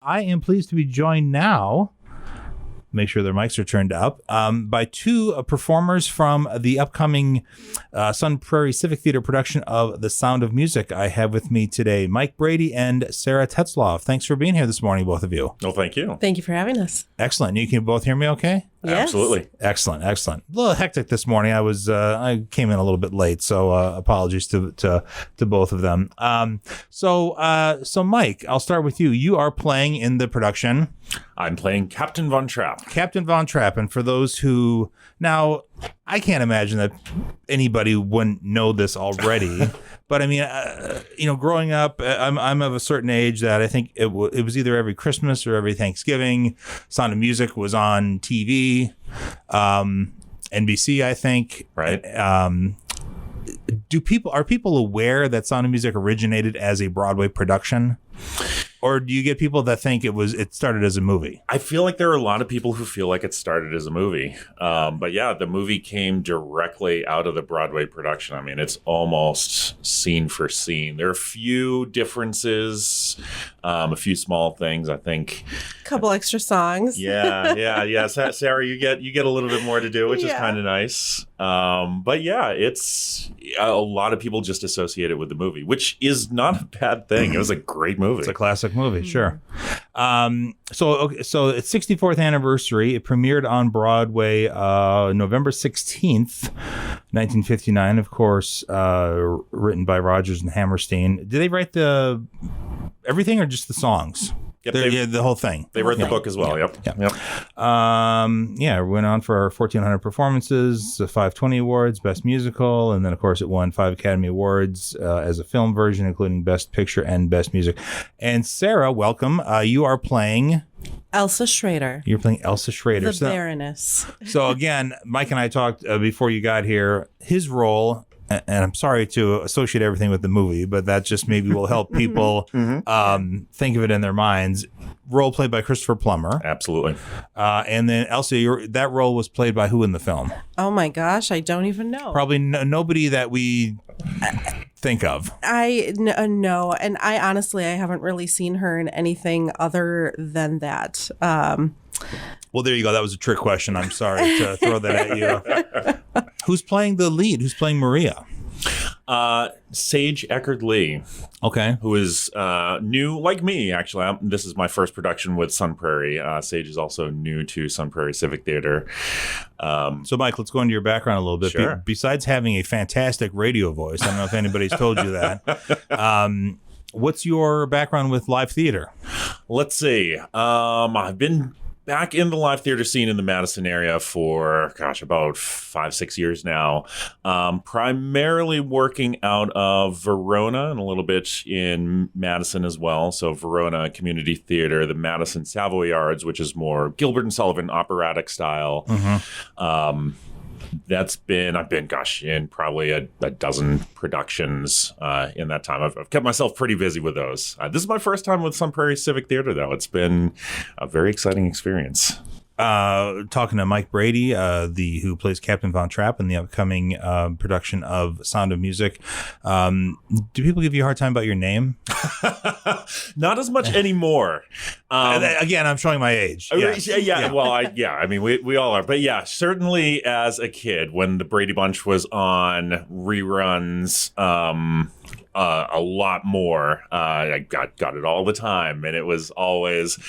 I am pleased to be joined now, make sure their mics are turned up, by two performers from the upcoming Sun Prairie Civic Theatre production of The Sound of Music. I have with me today Mike Brady and Sara Tetzloff. Thanks for being here this morning, both of you. No, thank you. Thank you for having us. Excellent. You can both hear me okay? Yes. Absolutely. Excellent. A little hectic this morning. I came in a little bit late, so apologies to both of them. So Mike, I'll start with you. You are playing in the production. I'm playing Captain Von Trapp. Captain Von Trapp, and for those who now, I can't imagine that anybody wouldn't know this already. But I mean, growing up, I'm of a certain age that I think it was either every Christmas or every Thanksgiving. Sound of Music was on TV, NBC, I think. Right. Are people aware that Sound of Music originated as a Broadway production? Or do you get people that think it started as a movie? I feel like there are a lot of people who feel like it started as a movie. But yeah, the movie came directly out of the Broadway production. I mean, it's almost scene for scene. There are a few differences, a few small things, I think. A couple extra songs. Yeah. Sara, you get a little bit more to do, which is kind of nice. But yeah, it's a lot of people just associate it with the movie, which is not a bad thing. It was a great movie. It's a classic movie, sure. So it's 64th anniversary. It premiered on Broadway November 16th, 1959. Of course, written by Rodgers and Hammerstein. Did they write everything or just the songs? Yep, the whole thing. They wrote the book as well. Yep. Went on for 1,400 performances, 5 Tony Awards, Best Musical, and then, of course, it won 5 Academy Awards as a film version, including Best Picture and Best Music. And Sara, welcome. You are playing... Elsa Schraeder. You're playing Elsa Schraeder. The Baroness. So, again, Mike and I talked before you got here. His role... And I'm sorry to associate everything with the movie, but that just maybe will help people think of it in their minds. Role played by Christopher Plummer. Absolutely. And then Elsa, that role was played by who in the film? Oh my gosh, I don't even know. Probably nobody that we think of. No, and I honestly haven't really seen her in anything other than that. Well, there you go. That was a trick question. I'm sorry to throw that at you. Who's playing the lead? Who's playing Maria? Sage Eckerd Lee. Okay. Who is new, like me, actually. This is my first production with Sun Prairie. Sage is also new to Sun Prairie Civic Theatre. So, Mike, let's go into your background a little bit. Sure. Besides having a fantastic radio voice, I don't know if anybody's told you that. What's your background with live theater? Let's see. I've been back in the live theater scene in the Madison area for, about 5-6 years now. Primarily working out of Verona and a little bit in Madison as well. So Verona Community Theater, the Madison Savoyards, which is more Gilbert and Sullivan operatic style. Mm-hmm. I've been in probably a dozen productions in that time. I've kept myself pretty busy with those. This is my first time with Sun Prairie Civic Theatre, though. It's been a very exciting experience. Talking to Mike Brady, who plays Captain Von Trapp in the upcoming production of Sound of Music. Do people give you a hard time about your name? Not as much anymore. Again, I'm showing my age. Yeah. Well, I mean, we all are. But yeah, certainly as a kid, when the Brady Bunch was on reruns, a lot more. I got it all the time, and it was always.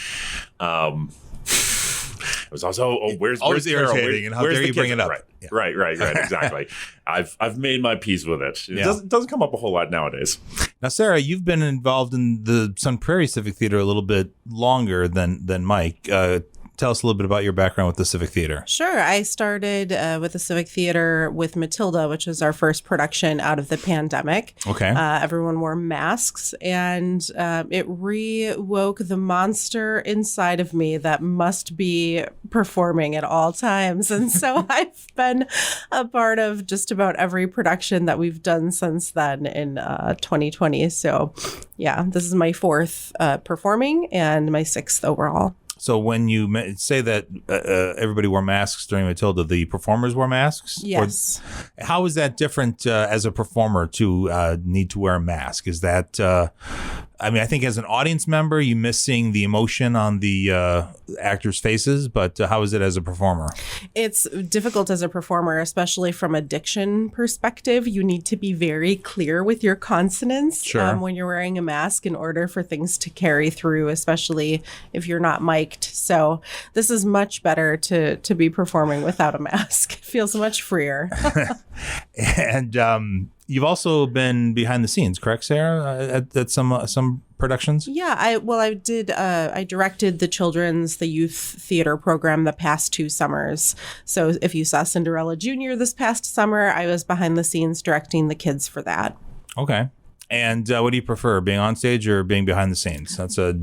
It was also, where's Carol? Irritating, and how dare you bring it up? Right, exactly. I've made my peace with it. It doesn't come up a whole lot nowadays. Now, Sara, you've been involved in the Sun Prairie Civic Theatre a little bit longer than Mike. Tell us a little bit about your background with the Civic Theatre. Sure. I started with the Civic Theatre with Matilda, which was our first production out of the pandemic. Okay. Everyone wore masks, and it re-woke the monster inside of me that must be performing at all times. And so I've been a part of just about every production that we've done since then in 2020. So, yeah, this is my 4th performing and my 6th overall. So when you say that everybody wore masks during Matilda, the performers wore masks? Yes. Or how is that different as a performer to need to wear a mask? Is that I mean, I think as an audience member, you miss seeing the emotion on the actors' faces, but how is it as a performer? It's difficult as a performer, especially from a diction perspective. You need to be very clear with your consonants when you're wearing a mask in order for things to carry through, especially if you're not mic'd. So this is much better to be performing without a mask. It feels much freer. And you've also been behind the scenes, correct, Sara, at some productions? Yeah, I directed the youth theater program the past 2 summers. So if you saw Cinderella Junior this past summer, I was behind the scenes directing the kids for that. Okay. And what do you prefer, being on stage or being behind the scenes? That's a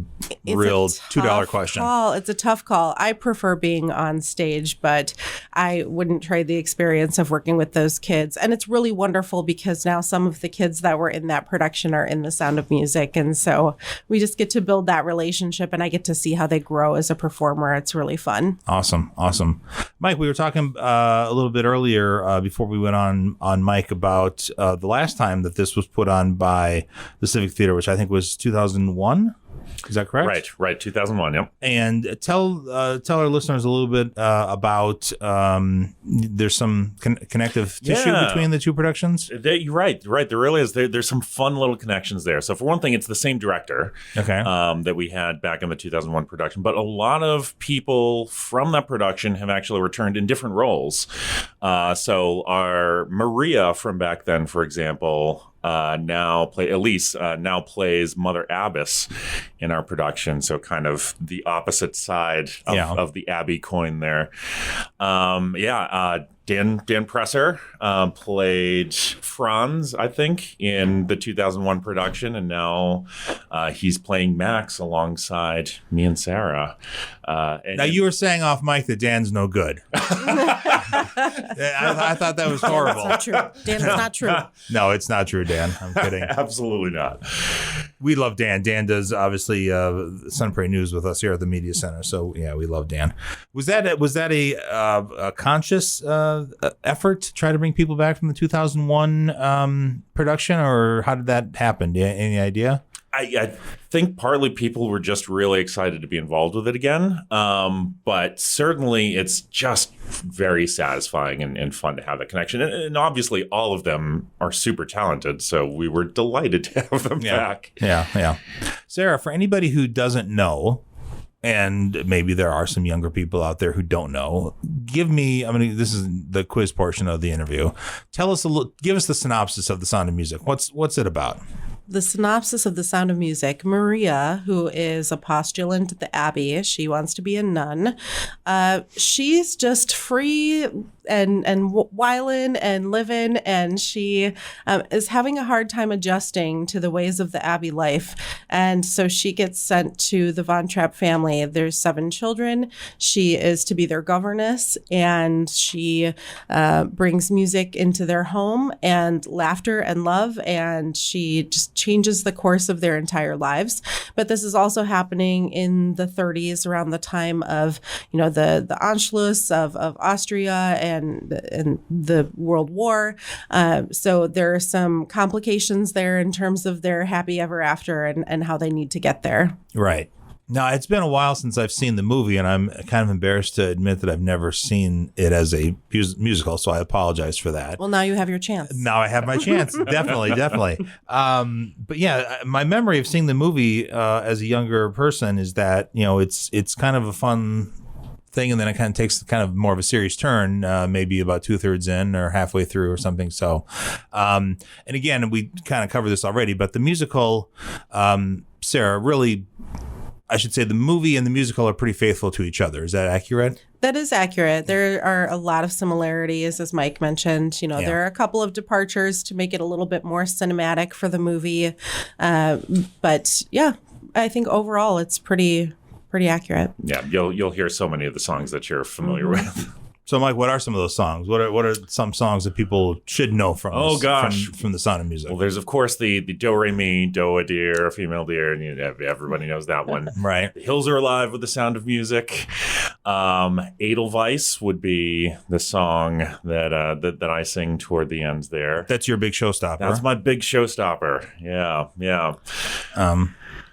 real $2 question. It's a tough call. I prefer being on stage, but I wouldn't trade the experience of working with those kids. And it's really wonderful because now some of the kids that were in that production are in The Sound of Music. And so we just get to build that relationship, and I get to see how they grow as a performer. It's really fun. Awesome. Mike, we were talking a little bit earlier before we went on mic about the last time that this was put on by the Civic Theater, which I think was 2001. Is that correct? Right. 2001. Yep. And tell our listeners a little bit about there's some connective tissue between the two productions. You're right. There really is. There's some fun little connections there. So for one thing, it's the same director that we had back in the 2001 production, but a lot of people from that production have actually returned in different roles. So our Maria from back then, for example, Elise now plays Mother Abbess in our production, so kind of the opposite side of the Abbey coin there. Dan Presser played Franz, I think, in the 2001 production, and now he's playing Max alongside me and Sara. Now, you were saying off mic that Dan's no good. I thought that was horrible. That's not true. Dan, it's not true. No, it's not true, Dan. I'm kidding. Absolutely not. We love Dan. Dan does, obviously, Sun Prairie News with us here at the Media Center. So, yeah, we love Dan. Was that a conscious effort to try to bring people back from the 2001 production, or how did that happen? Any idea? I think partly people were just really excited to be involved with it again. But certainly it's just very satisfying and fun to have that connection. And obviously all of them are super talented. So we were delighted to have them back. Yeah. Sara, for anybody who doesn't know, and maybe there are some younger people out there who don't know, this is the quiz portion of the interview. Give us the synopsis of The Sound of Music. What's it about? The synopsis of The Sound of Music: Maria, who is a postulant at the Abbey, she wants to be a nun. She's just free and wildin' and living, and she is having a hard time adjusting to the ways of the Abbey life. And so she gets sent to the Von Trapp family. There's 7 children. She is to be their governess, and she brings music into their home and laughter and love, and she just changes the course of their entire lives. But this is also happening in the 30s, around the time of, the Anschluss of Austria and the World War. So there are some complications there in terms of their happy ever after and how they need to get there. Right. Now, it's been a while since I've seen the movie, and I'm kind of embarrassed to admit that I've never seen it as a musical, so I apologize for that. Well, now you have your chance. Now I have my chance. Definitely. But yeah, my memory of seeing the movie as a younger person is that, it's kind of a fun thing, and then it kind of takes kind of more of a serious turn, maybe about 2/3 in or halfway through or something. So, and again, we kind of covered this already, but the musical, Sara, really, I should say the movie and the musical are pretty faithful to each other. Is that accurate? That is accurate. There are a lot of similarities, as Mike mentioned. There are a couple of departures to make it a little bit more cinematic for the movie. But yeah, I think overall it's pretty accurate. Yeah, you'll hear so many of the songs that you're familiar with. So, Mike, what are some of those songs? What are some songs that people should know from from The Sound of Music? Well, there's, of course, the do, re, mi, do, a deer, a female deer, and everybody knows that one. Right. The Hills Are Alive with The Sound of Music. Edelweiss would be the song that I sing toward the end there. That's your big showstopper. That's my big showstopper. Yeah.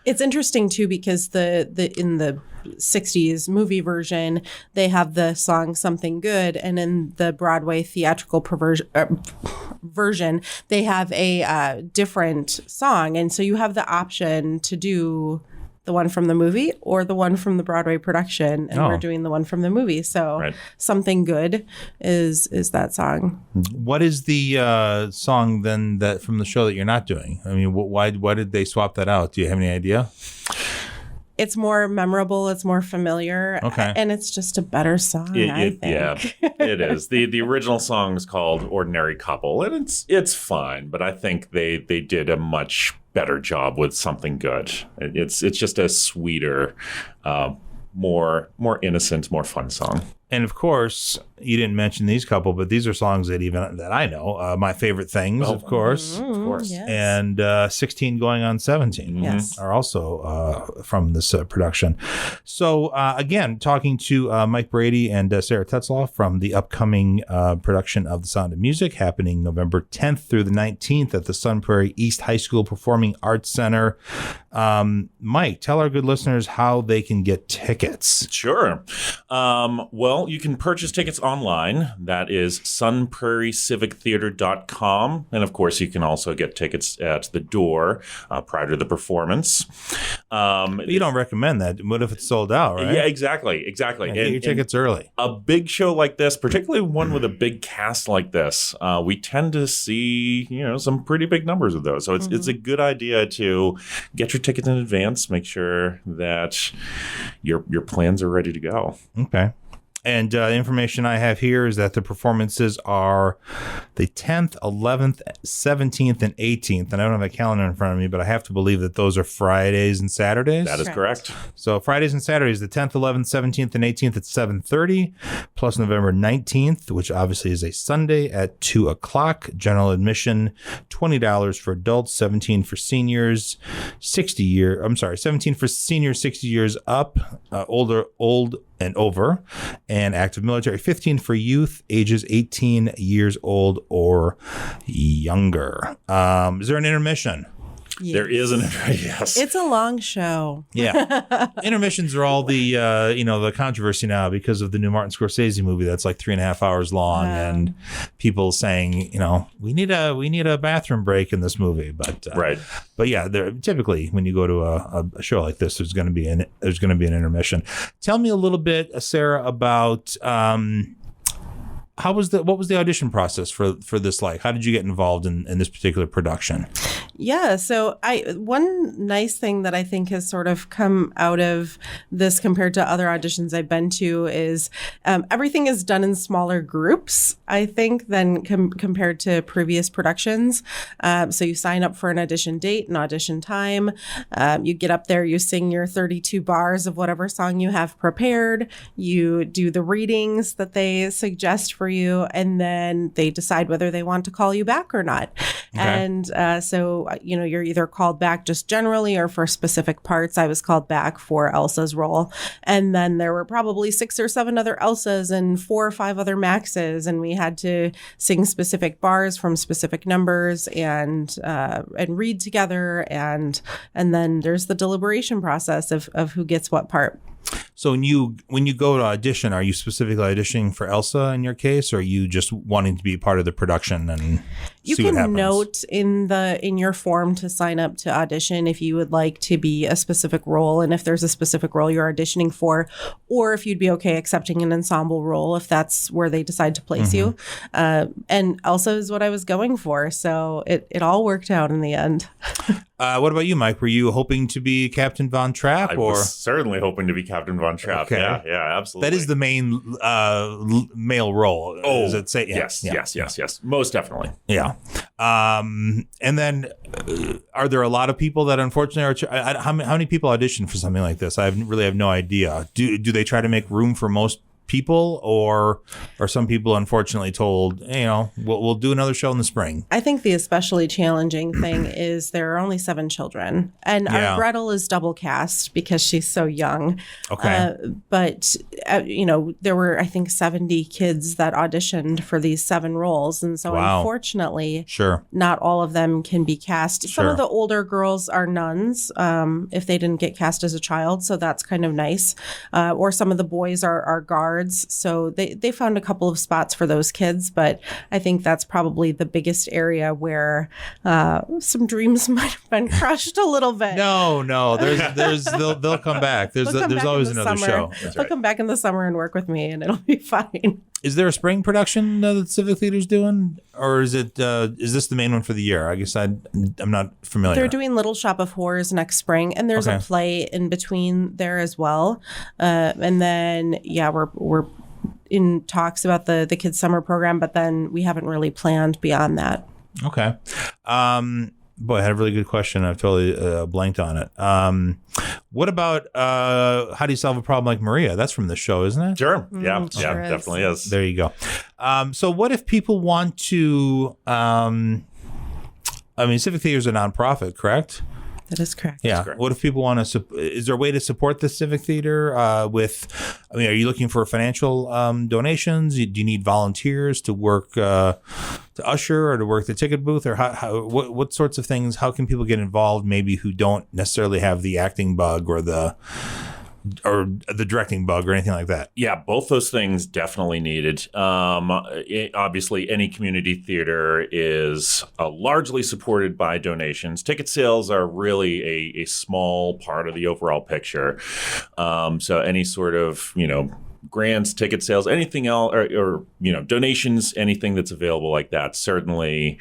It's interesting too because the in the 60s movie version they have the song Something Good, and in the Broadway theatrical version they have a different song, and so you have the option to do the one from the movie or the one from the Broadway production, and we're doing the one from the movie. So Something Good is that song. What is the song then that from the show that you're not doing? I mean, why did they swap that out? Do you have any idea? It's more memorable. It's more familiar. Okay. And it's just a better song, I think. Yeah, it is. The original song is called Ordinary Couple, and it's fine, but I think they did a much better job with Something Good. It's just a sweeter, more innocent, more fun song. And of course, you didn't mention these couple, but these are songs that I know. My Favorite Things, of course. Of course. Yes. And 16 Going on 17 Yes. are also from this production. So again, talking to Mike Brady and Sara Tetzloff from the upcoming production of The Sound of Music happening November 10th through the 19th at the Sun Prairie East High School Performing Arts Center. Mike, tell our good listeners how they can get tickets. Sure. Well, you can purchase tickets online. That is sunprairiecivictheatre.com. And of course, you can also get tickets at the door prior to the performance. But you don't recommend that. What if it's sold out, right? Yeah, exactly. Yeah, get your tickets early. A big show like this, particularly one with a big cast like this, we tend to see, some pretty big numbers of those. So it's a good idea to get your tickets in advance, make sure that your plans are ready to go. Okay. And the information I have here is that the performances are the 10th, 11th, 17th, and 18th. And I don't have a calendar in front of me, but I have to believe that those are Fridays and Saturdays. That is correct. So Fridays and Saturdays, the 10th, 11th, 17th, and 18th at 7:30, plus November 19th, which obviously is a Sunday at 2 o'clock. General admission, $20 for adults, $17 for seniors, 17 for seniors, 60 years up, old and over, and active military, 15 for youth, ages 18 years old or younger. Is there an intermission? Yes. There is yes. It's a long show. Yeah. Intermissions are all the, the controversy now because of the new Martin Scorsese movie that's like 3.5 hours long, and people saying, we need a bathroom break in this movie. But right. But yeah, typically when you go to a show like this, there's going to be an intermission. Tell me a little bit, Sara, about what was the audition process for this like? How did you get involved in this particular production? Yeah, so one nice thing that I think has sort of come out of this compared to other auditions I've been to is everything is done in smaller groups, I think, than compared to previous productions. So you sign up for an audition date, an audition time. You get up there, you sing your 32 bars of whatever song you have prepared. You do the readings that they suggest for you, and then they decide whether they want to call you back or not. Okay. And so you're either called back just generally or for specific parts. I was called back for Elsa's role. And then there were probably 6 or 7 other Elsas and 4 or 5 other Maxes. And we had to sing specific bars from specific numbers and read together. And then there's the deliberation process of who gets what part. So when you go to audition, are you specifically auditioning for Elsa in your case, or are you just wanting to be part of the production and you see what happens? can note in your form to sign up to audition if you would like to be a specific role, and if there's a specific role you're auditioning for, or if you'd be okay accepting an ensemble role if that's where they decide to place you. And Elsa is what I was going for, so it all worked out in the end. What about you, Mike? Were you hoping to be Captain Von Trapp? I was certainly hoping to be Captain Von Trapp. Okay. Yeah, absolutely. That is the main male role. Oh, does it say? Yeah. Yes. Most definitely. Yeah. And then are there a lot of people that unfortunately how many people audition for something like this? I really have no idea. Do they try to make room for most people, or are some people unfortunately told, we'll do another show in the spring? I think the especially challenging thing is there are only 7 children, and our Gretel is double cast because she's so young. Okay. But there were, I think, 70 kids that auditioned for these 7 roles, and so unfortunately, not all of them can be cast. Some of the older girls are nuns if they didn't get cast as a child, so that's kind of nice. Or some of the boys are guards, so they found a couple of spots for those kids, but I think that's probably the biggest area where some dreams might have been crushed a little bit. No, they'll come back. There's always another show. They'll come back in the summer and work with me, and it'll be fine. Is there a spring production that the Civic Theater's doing, or is this the main one for the year? I guess I'm not familiar. They're doing Little Shop of Horrors next spring, and there's a play in between there as well. And then we're in talks about the kids' summer program, but then we haven't really planned beyond that. Okay. Boy, I had a really good question. I've totally blanked on it. What about how do you solve a problem like Maria? That's from the show, isn't it? Sure. Yeah, definitely is. There you go. So what if people want to, Civic Theater is a nonprofit, correct? That is correct. Yeah. Correct. What if people want to? Is there a way to support the Civic Theater? Are you looking for financial donations? Do you need volunteers to work to usher or to work the ticket booth, or what sorts of things? How can people get involved? Maybe who don't necessarily have the acting bug or the directing bug or anything like that. Yeah, both those things definitely needed. Obviously, any community theater is largely supported by donations. Ticket sales are really a small part of the overall picture. So any sort of, grants, ticket sales, anything else, or donations, anything that's available like that, certainly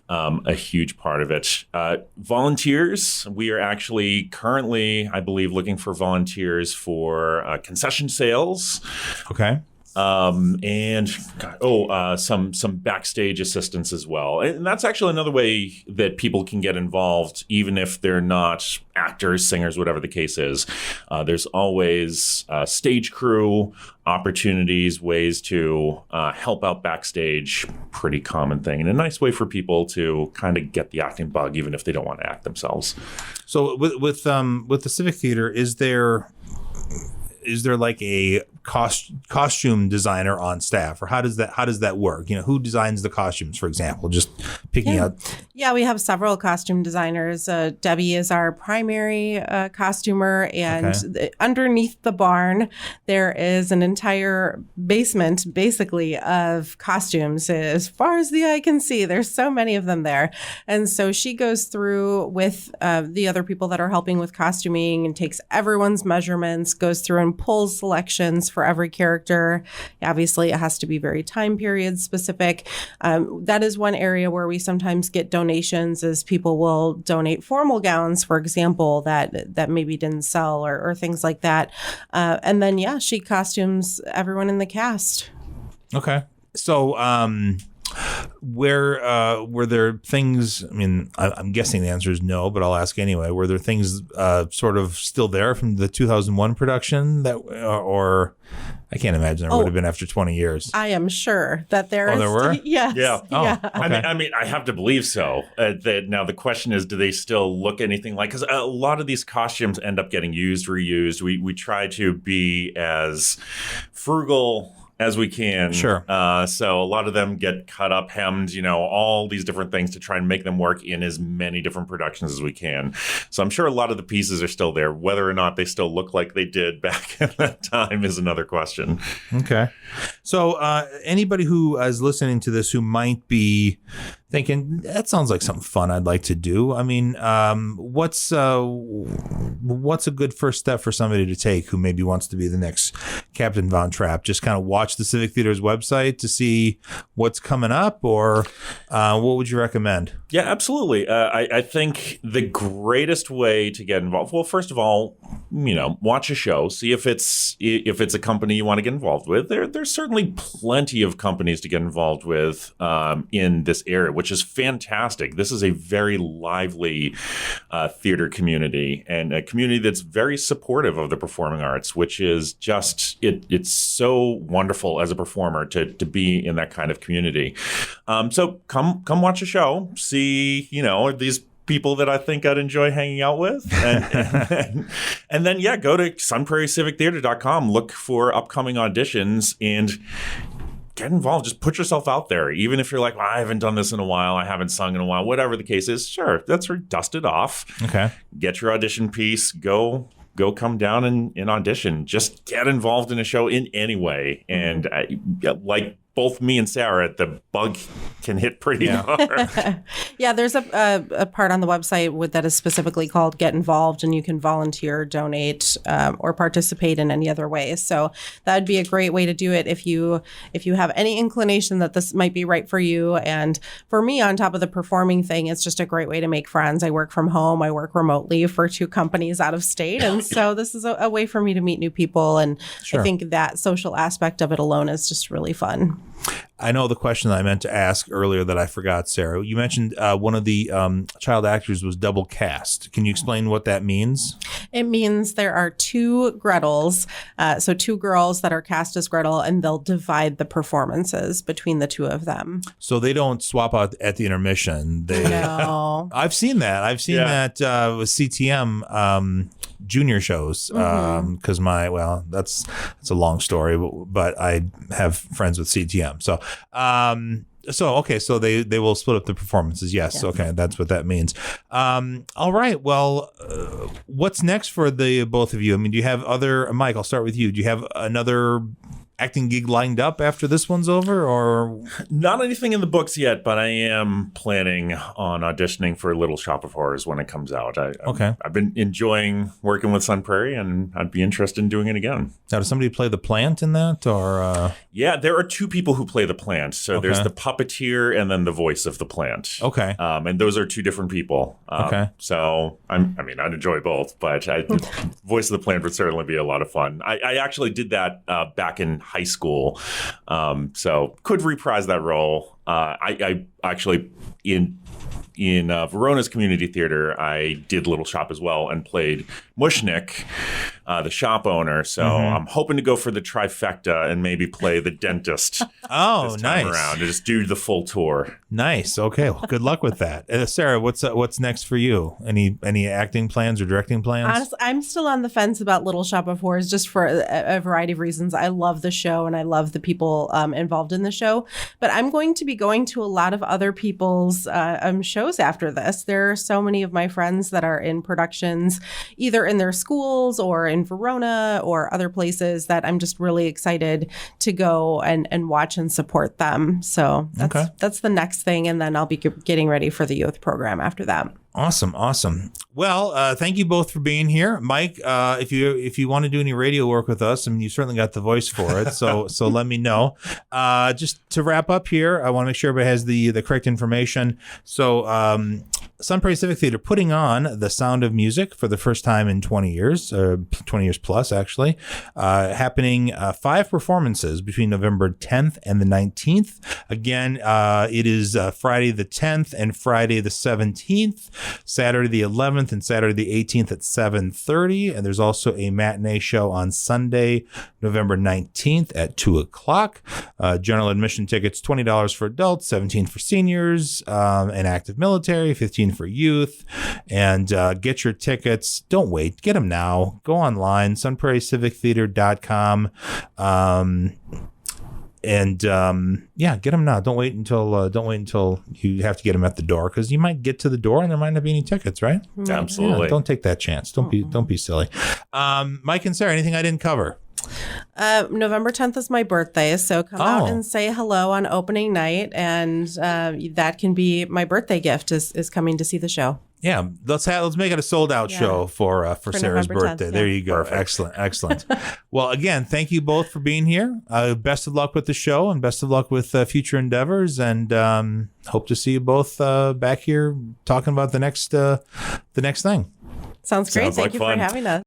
a huge part of it. Volunteers, we are actually currently, I believe, looking for volunteers for concession sales. Okay. And some backstage assistance as well. And that's actually another way that people can get involved, even if they're not actors, singers, whatever the case is. There's always stage crew opportunities, ways to help out backstage. Pretty common thing, and a nice way for people to kind of get the acting bug, even if they don't want to act themselves. So with the Civic Theater, is there like a costume designer on staff, or how does that work? Who designs the costumes, for example? Just picking out. Yeah, we have several costume designers. Debbie is our primary costumer, and underneath the barn there is an entire basement, basically, of costumes. As far as the eye can see, there's so many of them there, and so she goes through with the other people that are helping with costuming and takes everyone's measurements, goes through and pulls selections for every character. Obviously, it has to be very time period specific. That is one area where we sometimes get donations, as people will donate formal gowns, for example, that maybe didn't sell, or things like that. And then, she costumes everyone in the cast. Okay. So, were there things, I'm guessing the answer is no, but I'll ask anyway. Were there things sort of still there from the 2001 production that, or I can't imagine there would have been after 20 years. I am sure that there there were? Yes. Yeah. Yeah. Okay. I have to believe so. Now the question is, do they still look anything like? Because a lot of these costumes end up getting used, reused. We try to be as frugal as we can. Sure. So a lot of them get cut up, hemmed, all these different things to try and make them work in as many different productions as we can. So I'm sure a lot of the pieces are still there. Whether or not they still look like they did back at that time is another question. Okay. So anybody who is listening to this who might be thinking, that sounds like something fun I'd like to do. What's a good first step for somebody to take who maybe wants to be the next Captain Von Trapp? Just kind of watch the Civic Theater's website to see what's coming up, or what would you recommend? Yeah, absolutely. I think the greatest way to get involved, well, first of all, watch a show, see if it's a company you want to get involved with. There's certainly plenty of companies to get involved with in this area, which is fantastic. This is a very lively theater community, and a community that's very supportive of the performing arts, which is just, it's so wonderful as a performer to be in that kind of community. So come watch a show, see, these people that I think I'd enjoy hanging out with. And then, go to sunprairiecivictheatre.com, look for upcoming auditions, and get involved. Just put yourself out there. Even if you're like, well, I haven't done this in a while, I haven't sung in a while, whatever the case is, sure, that's where dust it off. Okay. Get your audition piece, go come down and audition. Just get involved in a show in any way. And like both me and Sara, the bug can hit pretty hard. Yeah, there's a part on the website that is specifically called Get Involved, and you can volunteer, donate, or participate in any other way. So that would be a great way to do it if you have any inclination that this might be right for you. And for me, on top of the performing thing, it's just a great way to make friends. I work from home. I work remotely for 2 companies out of state. And so this is a way for me to meet new people. And I think that social aspect of it alone is just really fun. I know the question that I meant to ask earlier that I forgot, Sara. You mentioned one of the child actors was double cast. Can you explain what that means? It means there are 2 Gretels, so 2 girls that are cast as Gretel, and they'll divide the performances between the 2 of them. So they don't swap out at the intermission. No. I've seen that. I've seen that with CTM junior shows because that's a long story, but I have friends with CTM. So they will split up the performances. Yes. Okay. That's what that means. All right. Well, what's next for the both of you? I mean, do you have Mike, I'll start with you. Do you have another acting gig lined up after this one's over, or not anything in the books yet? But I am planning on auditioning for Little Shop of Horrors when it comes out. I've been enjoying working with Sun Prairie, and I'd be interested in doing it again. Now, does somebody play the plant in that, or? Yeah, there are 2 people who play the plant. So there's the puppeteer and then the voice of the plant. Okay. And those are 2 different people. Okay. So I'd enjoy both, but voice of the plant would certainly be a lot of fun. I actually did that back in high school, so could reprise that role. I actually in Verona's community theater, I did Little Shop as well and played Mushnik, the shop owner. So I'm hoping to go for the trifecta and maybe play the dentist. Oh, this time nice! Around to just do the full tour. Nice. Okay. Well, good luck with that. Sara, what's next for you? Any acting plans or directing plans? Honestly, I'm still on the fence about Little Shop of Horrors, just for a variety of reasons. I love the show and I love the people involved in the show, but I'm going to be going to a lot of other people's shows after this. There are so many of my friends that are in productions, either in their schools or in Verona or other places, that I'm just really excited to go and watch and support them. So that's the next thing. And then I'll be getting ready for the youth program after that. Awesome. Well, thank you both for being here. Mike, if you want to do any radio work with us, I mean, you certainly got the voice for it. So let me know. Just to wrap up here, I want to make sure everybody has the correct information. So Sun Prairie Civic Theatre putting on The Sound of Music for the first time in 20 years, 20 years plus, actually, happening 5 performances between November 10th and the 19th. Again, it is Friday the 10th and Friday the 17th, Saturday the 11th and Saturday the 18th at 7:30. And there's also a matinee show on Sunday, November 19th at 2 o'clock. General admission tickets, $20 for adults, $17 for seniors, and active military, $15 for youth. And get your tickets. Don't wait. Get them now. Go online, sunprairiecivictheatre.com. And get them now. Don't wait until you have to get them at the door, because you might get to the door and there might not be any tickets, right? Absolutely. Yeah, don't take that chance. Don't be silly. Mike and Sara, anything I didn't cover? November 10th is my birthday, so come out and say hello on opening night, and that can be my birthday gift is coming to see the show. Yeah, let's make it a sold out show for Sara's November 10th, birthday. There you go. Perfect. Excellent. Well, again, thank you both for being here. Best of luck with the show and best of luck with future endeavors. And hope to see you both back here talking about the next thing. Sounds great. Sounds like Thank you fun. for having us.